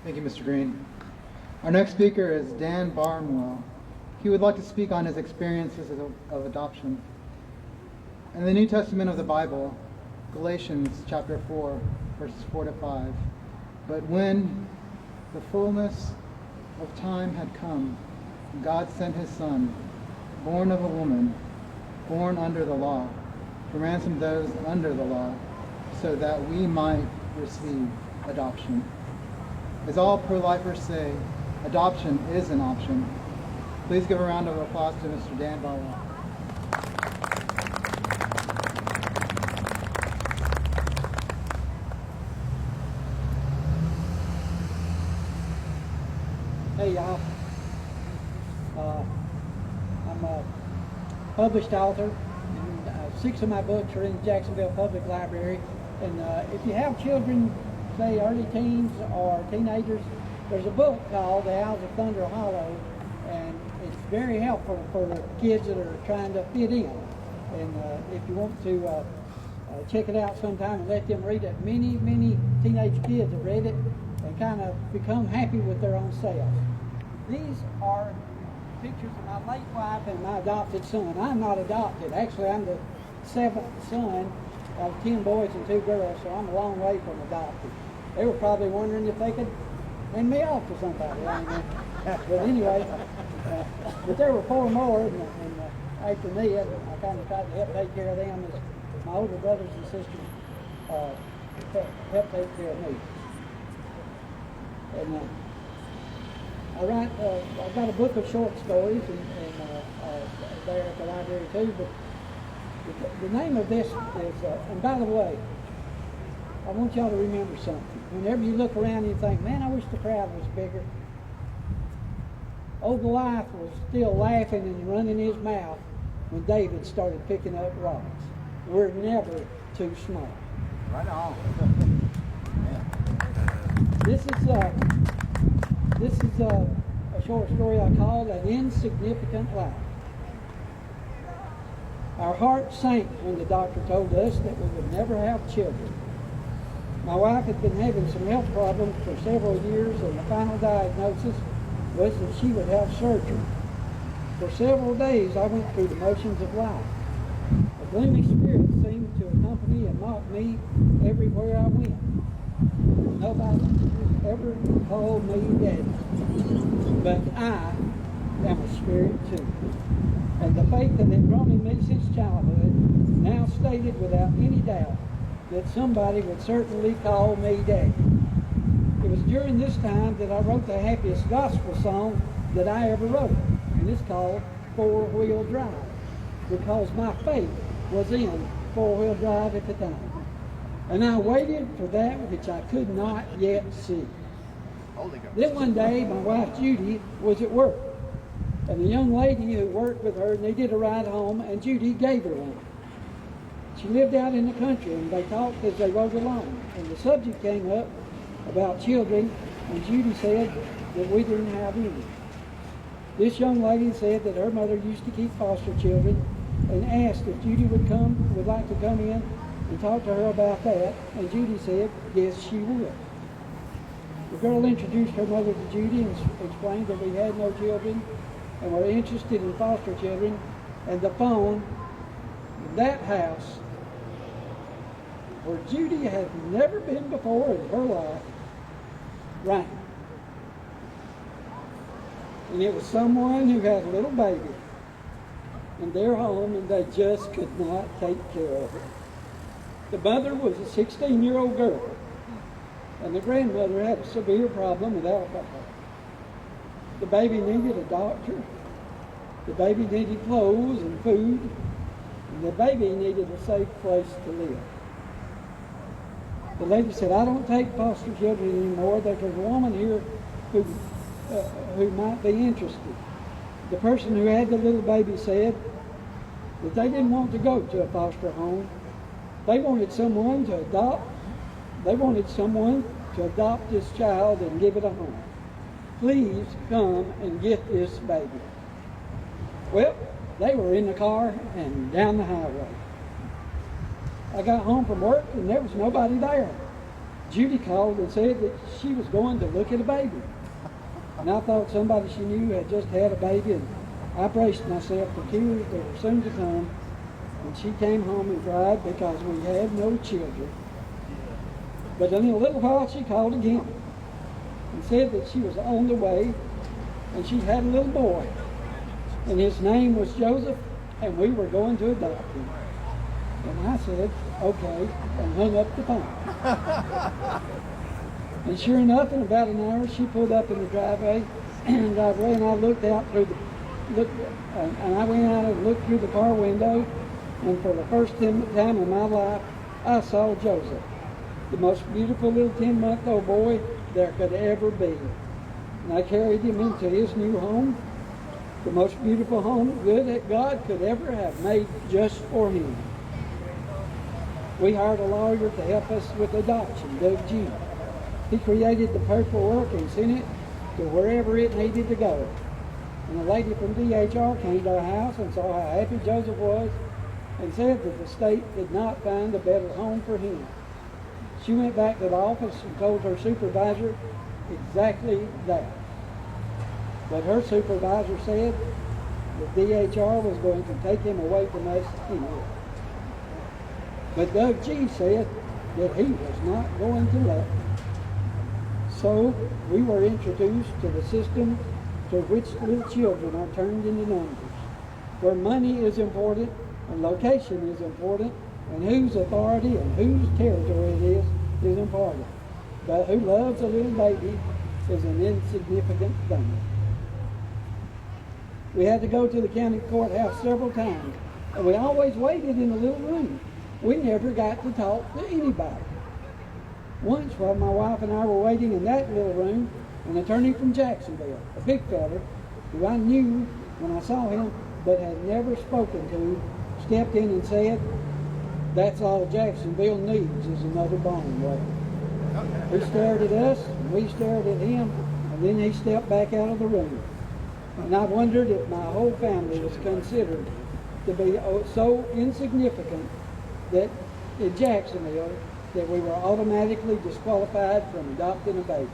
Thank you, Mr. Green. Our next speaker is Dan Barnwell. He would like to speak on his experiences of adoption. In the New Testament of the Bible, Galatians chapter 4, verses 4 to 5. But when the fullness of time had come, God sent his Son, born of a woman, born under the law, to ransom those under the law, so that we might receive adoption. As all pro-lifers say, adoption is an option. Please give a round of applause to Mr. Dan Barnwell. Hey y'all, I'm a published author, and 6 of my books are in the Jacksonville Public Library. And if you have children, say early teens or teenagers, there's a book called The Owls of Thunder Hollow, and it's very helpful for the kids that are trying to fit in. And if you want to check it out sometime and let them read it, many teenage kids have read it and kind of become happy with their own selves. These are pictures of my late wife and my adopted son. I'm not adopted. Actually, I'm the 7th son of 10 boys and 2 girls, so I'm a long way from adopted. They were probably wondering if they could hand me off to somebody. But anyway, but there were 4 more, and after me, I kind of tried to help take care of them as my older brothers and sisters helped take care of me. And I've got a book of short stories and there at the library too, but the name of this is, and by the way, I want y'all to remember something. Whenever you look around and you think, man, I wish the crowd was bigger. Old Goliath was still laughing and running his mouth when David started picking up rocks. We're never too small. Right on. This is a short story I called An Insignificant Life. Our hearts sank when the doctor told us that we would never have children. My wife had been having some health problems for several years, and the final diagnosis was that she would have surgery. For several days I went through the motions of life. A gloomy spirit seemed to accompany and mock me everywhere I went. Nobody ever called me daddy, but I am a spirit too. And the faith that had grown in me since childhood now stated without any doubt that somebody would certainly call me daddy. It was during this time that I wrote the happiest gospel song that I ever wrote, and it's called 4-Wheel Drive, because my faith was in 4-wheel drive at the time. And I waited for that which I could not yet see. Then one day, my wife Judy was at work, and the young lady who worked with her needed a ride home, and Judy gave her one. She lived out in the country, and they talked as they rode along, and the subject came up about children, and Judy said that we didn't have any. This young lady said that her mother used to keep foster children, and asked if Judy would like to come in and talk to her about that, and Judy said yes, she would. The girl introduced her mother to Judy and explained that we had no children and were interested in foster children, and the phone in that house, where Judy had never been before in her life, rang. And it was someone who had a little baby in their home, and they just could not take care of it. The mother was a 16-year-old girl, and the grandmother had a severe problem with alcohol. The baby needed a doctor, the baby needed clothes and food, and the baby needed a safe place to live. The lady said, I don't take foster children anymore. There's a woman here who might be interested. The person who had the little baby said that they didn't want to go to a foster home. They wanted someone to adopt. They wanted someone to adopt this child and give it a home. Please come and get this baby. Well, they were in the car and down the highway. I got home from work and there was nobody there. Judy called and said that she was going to look at a baby. And I thought somebody she knew had just had a baby, and I braced myself for tears that were soon to come. And she came home and cried because we had no children. But in a little while she called again and said that she was on the way and she had a little boy. And his name was Joseph, and we were going to adopt him. And I said, okay, and hung up the phone. And sure enough, in about an hour, she pulled up in the driveway, and I looked out through and I went out and looked through the car window, and for the first time in my life, I saw Joseph, the most beautiful little 10-month-old boy there could ever be. And I carried him into his new home, the most beautiful home good that God could ever have made just for him. We hired a lawyer to help us with adoption, Doug G. He created the paperwork and sent it to wherever it needed to go. And a lady from DHR came to our house and saw how happy Joseph was and said that the state did not find a better home for him. She went back to the office and told her supervisor exactly that. But her supervisor said that DHR was going to take him away from us anyway. But Doug G. said that he was not going to let him. So we were introduced to the system to which little children are turned into numbers, where money is important and location is important, and whose authority and whose territory it is important. But who loves a little baby is an insignificant thing. We had to go to the county courthouse several times, and we always waited in a little room. We never got to talk to anybody. Once, while my wife and I were waiting in that little room, an attorney from Jacksonville, a big fella, who I knew when I saw him, but had never spoken to, stepped in and said, "That's all Jacksonville needs is another bone waiver." He stared at us, and we stared at him, and then he stepped back out of the room. And I wondered if my whole family was considered to be so insignificant that in Jacksonville that we were automatically disqualified from adopting a baby.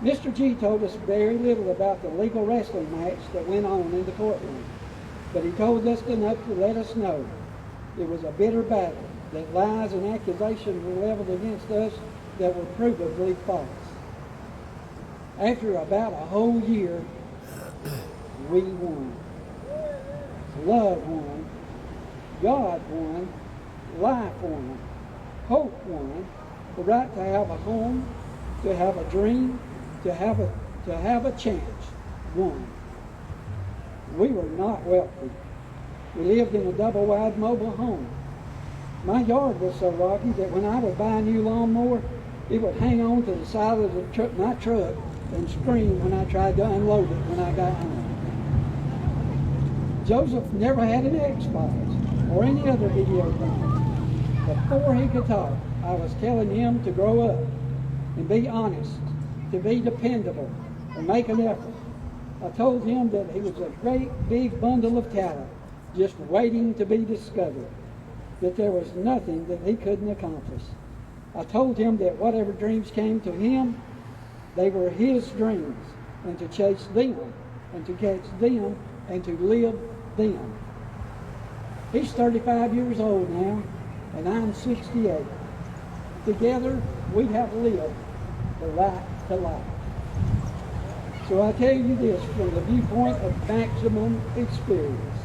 Mr. G told us very little about the legal wrestling match that went on in the courtroom, but he told us enough to let us know it was a bitter battle, that lies and accusations were leveled against us that were provably false. After about a whole year, we won. Love won. God won. Life won. Hope won. The right to have a home, to have a dream, to have a chance won. We were not wealthy. We lived in a double-wide mobile home. My yard was so rocky that when I would buy a new lawnmower, it would hang on to the side of my truck and scream when I tried to unload it when I got home. Joseph never had an Xbox or any other video game. Before he could talk, I was telling him to grow up and be honest, to be dependable, and make an effort. I told him that he was a great big bundle of talent, just waiting to be discovered, that there was nothing that he couldn't accomplish. I told him that whatever dreams came to him, they were his dreams, and to chase them, and to catch them, and to live them. He's 35 years old now, and I'm 68. Together, we have lived the right to life. So I tell you this from the viewpoint of maximum experience.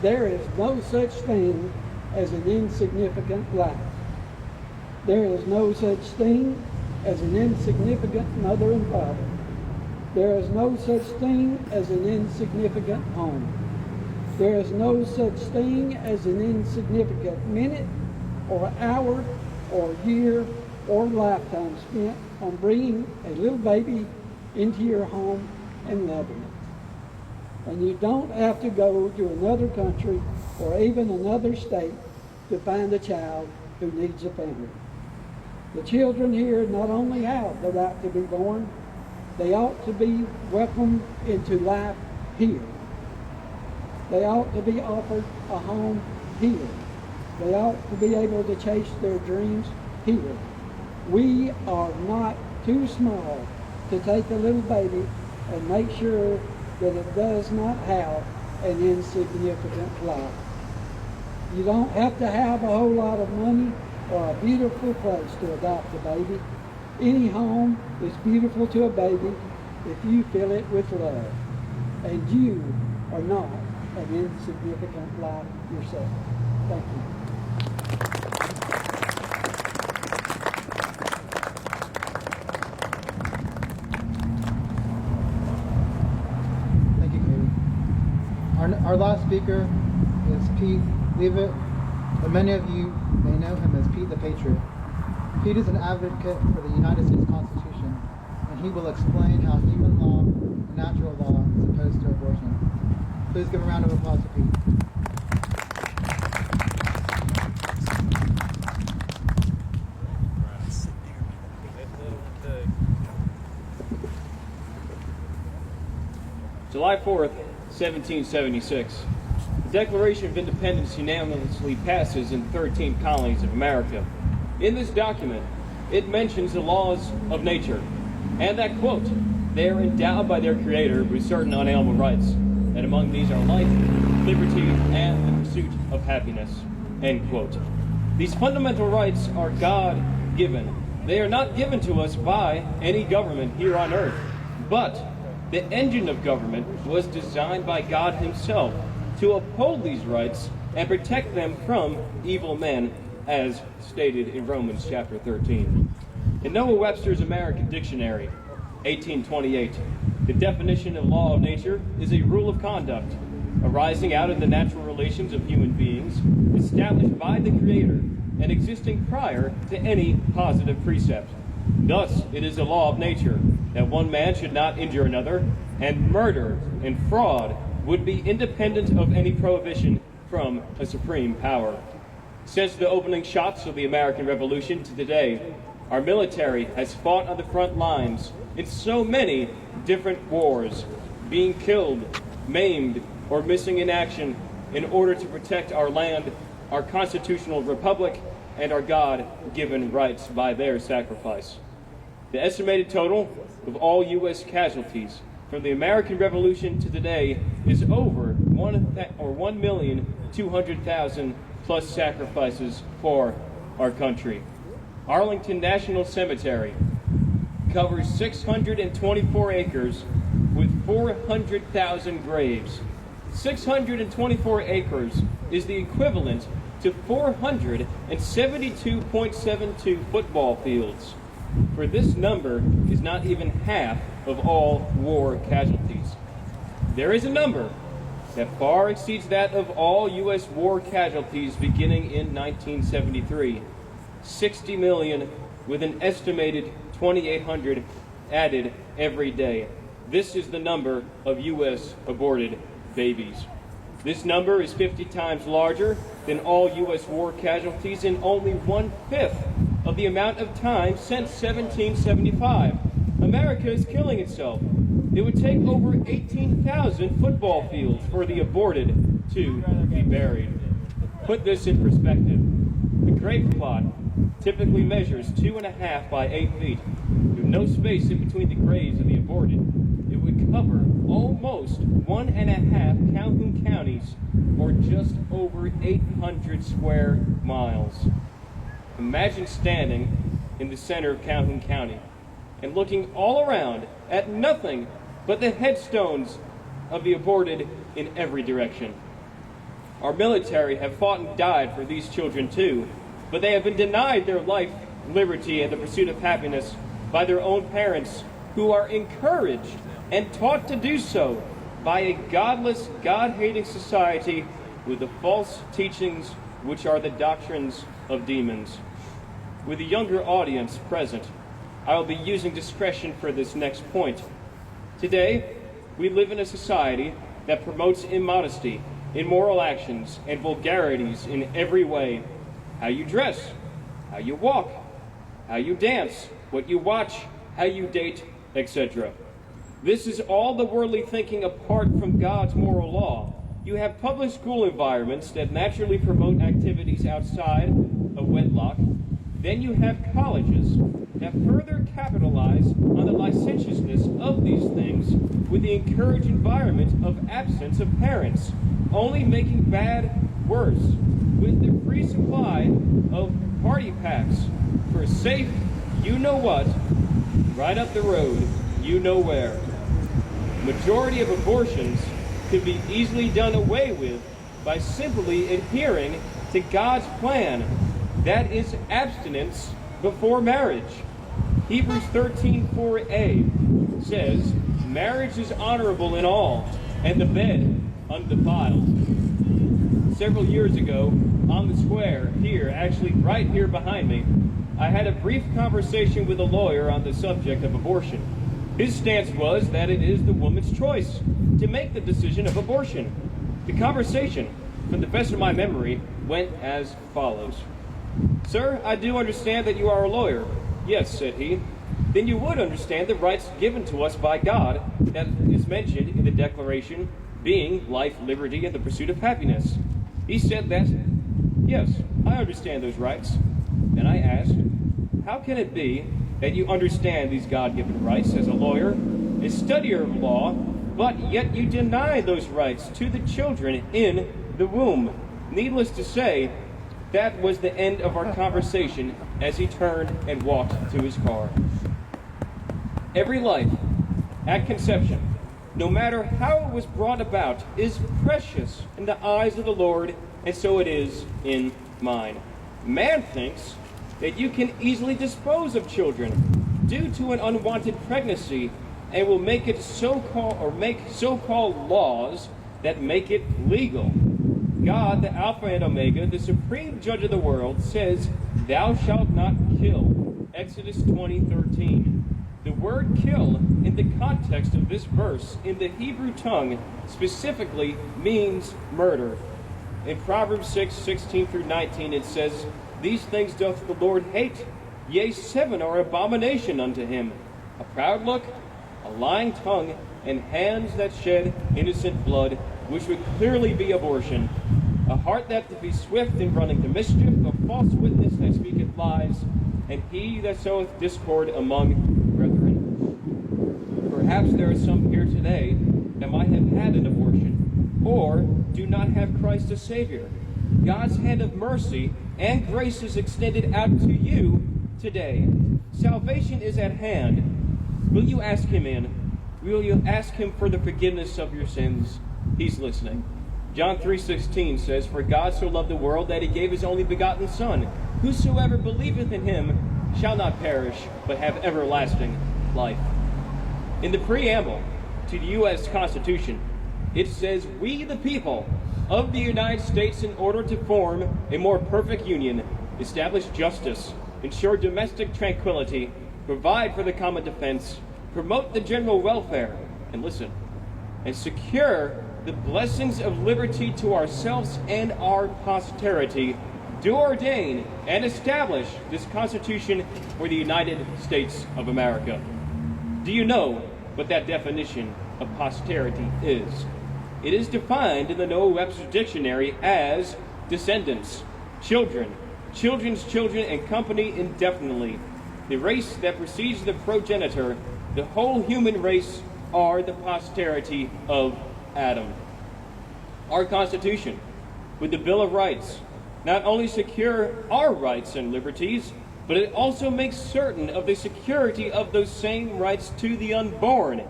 There is no such thing as an insignificant life. There is no such thing as an insignificant mother and father. There is no such thing as an insignificant home. There is no such thing as an insignificant minute or hour or year or lifetime spent on bringing a little baby into your home and loving it. And you don't have to go to another country or even another state to find a child who needs a family. The children here not only have the right to be born, they ought to be welcomed into life here. They ought to be offered a home here. They ought to be able to chase their dreams here. We are not too small to take a little baby and make sure that it does not have an insignificant life. You don't have to have a whole lot of money or a beautiful place to adopt a baby. Any home is beautiful to a baby if you fill it with love. And you are not an insignificant life yourself. Thank you. Thank you, Katie. Our last speaker is Pete Leavitt, but many of you may know him as Pete the Patriot. Pete is an advocate for the United States Constitution, and he will explain how human law and natural law is opposed to abortion. Please give a round of applause to Pete. July 4th, 1776. The Declaration of Independence unanimously passes in 13 colonies of America. In this document, it mentions the laws of nature, and that, quote, they are endowed by their Creator with certain unalienable rights, and among these are life, liberty, and the pursuit of happiness, end quote. These fundamental rights are God-given. They are not given to us by any government here on earth, but the engine of government was designed by God himself to uphold these rights and protect them from evil men, as stated in Romans chapter 13. In Noah Webster's American Dictionary, 1828, the definition of law of nature is a rule of conduct arising out of the natural relations of human beings, established by the Creator and existing prior to any positive precept. Thus, it is a law of nature that one man should not injure another, and murder and fraud would be independent of any prohibition from a supreme power. Since the opening shots of the American Revolution to today, our military has fought on the front lines in so many different wars, being killed, maimed, or missing in action in order to protect our land, our constitutional republic, and our God-given rights by their sacrifice. The estimated total of all U.S. casualties from the American Revolution to today is over 1,200,000 plus sacrifices for our country. Arlington National Cemetery covers 624 acres with 400,000 graves. 624 acres is the equivalent to 472.72 football fields. For this number is not even half of all war casualties. There is a number that far exceeds that of all U.S. war casualties beginning in 1973. 60 million, with an estimated 2,800 added every day. This is the number of U.S. aborted babies. This number is 50 times larger than all U.S. war casualties in only 1/5 of the amount of time since 1775. America is killing itself. It would take over 18,000 football fields for the aborted to be buried. Put this in perspective. The grave plot typically measures 2.5 by 8 feet. With no space in between the graves of the aborted, it would cover almost 1.5 Calhoun counties, or just over 800 square miles. Imagine standing in the center of Calhoun County and looking all around at nothing but the headstones of the aborted in every direction. Our military have fought and died for these children too, but they have been denied their life, liberty, and the pursuit of happiness by their own parents, who are encouraged and taught to do so by a godless, God-hating society with the false teachings which are the doctrines of demons. With a younger audience present, I will be using discretion for this next point. Today, we live in a society that promotes immodesty, immoral actions, and vulgarities in every way. How you dress, how you walk, how you dance, what you watch, how you date, etc. This is all the worldly thinking apart from God's moral law. You have public school environments that naturally promote activities activities outside of wedlock. Then you have colleges that further capitalize on the licentiousness of these things with the encouraged environment of absence of parents, only making bad worse with the free supply of party packs for safe you-know-what right up the road you-know-where. Majority of abortions could be easily done away with by simply adhering to God's plan. That is abstinence before marriage. Hebrews 13:4a says, marriage is honorable in all, and the bed undefiled. Several years ago, on the square here, actually right here behind me, I had a brief conversation with a lawyer on the subject of abortion. His stance was that it is the woman's choice to make the decision of abortion. The conversation, from the best of my memory, went as follows. Sir, I do understand that you are a lawyer. Yes, said he. Then you would understand the rights given to us by God that is mentioned in the Declaration, being life, liberty, and the pursuit of happiness. He said that, yes, I understand those rights. Then I asked, how can it be that you understand these God-given rights as a lawyer, a studier of law, but yet you deny those rights to the children in the womb? Needless to say, that was the end of our conversation as he turned and walked to his car. Every life, at conception, no matter how it was brought about, is precious in the eyes of the Lord, and so it is in mine. Man thinks that you can easily dispose of children due to an unwanted pregnancy and will make it so-called laws that make it legal. God, the Alpha and Omega, the supreme judge of the world, says, thou shalt not kill. Exodus 20:13. The word kill in the context of this verse in the Hebrew tongue specifically means murder. In Proverbs 6:16-19 it says, these things doth the Lord hate, yea, 7 are abomination unto him. A proud look, a lying tongue, and hands that shed innocent blood, which would clearly be abortion. A heart that to be swift in running to mischief, a false witness that speaketh lies, and he that soweth discord among brethren. Perhaps there are some here today that might have had an abortion, or do not have Christ as Savior. God's hand of mercy and grace is extended out to you today. Salvation is at hand. Will you ask him in? Will you ask him for the forgiveness of your sins? He's listening. John 3:16 says, for God so loved the world that he gave his only begotten Son. Whosoever believeth in him shall not perish, but have everlasting life. In the preamble to the U.S. Constitution, it says, we the people of the United States, in order to form a more perfect union, establish justice, ensure domestic tranquility, provide for the common defense, promote the general welfare, and listen, and secure the blessings of liberty to ourselves and our posterity, do ordain and establish this Constitution for the United States of America. Do you know what that definition of posterity is? It is defined in the Noah Webster Dictionary as descendants, children, children's children, and company indefinitely. The race that precedes the progenitor, the whole human race, are the posterity of Adam. Our Constitution, with the Bill of Rights, not only secure our rights and liberties, but it also makes certain of the security of those same rights to the unborn.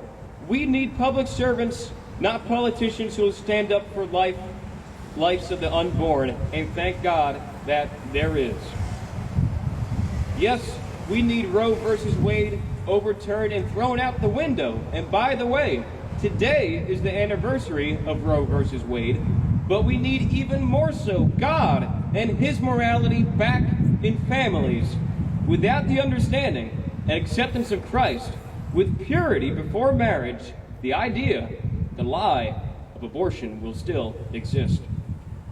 We need public servants, not politicians who will stand up for lives of the unborn, and thank God that there is. Yes, we need Roe versus Wade overturned and thrown out the window. And by the way, today is the anniversary of Roe versus Wade, but we need even more so God and his morality back in families. Without the understanding and acceptance of Christ, with purity before marriage, the idea, the lie of abortion will still exist.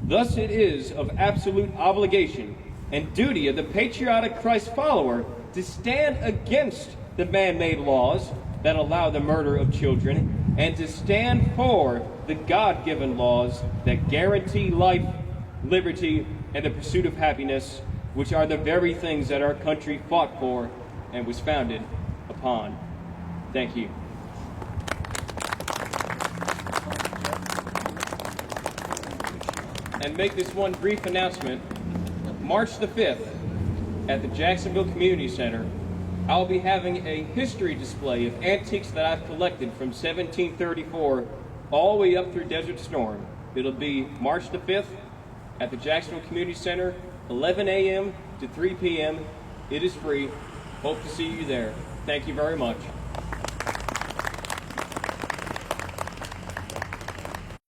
Thus it is of absolute obligation and duty of the patriotic Christ follower to stand against the man-made laws that allow the murder of children, and to stand for the God-given laws that guarantee life, liberty, and the pursuit of happiness, which are the very things that our country fought for and was founded upon. Thank you. And make this one brief announcement. March the 5th, at the Jacksonville Community Center, I'll be having a history display of antiques that I've collected from 1734 all the way up through Desert Storm. It'll be March the 5th at the Jacksonville Community Center, 11 a.m. to 3 p.m. It is free. Hope to see you there. Thank you very much.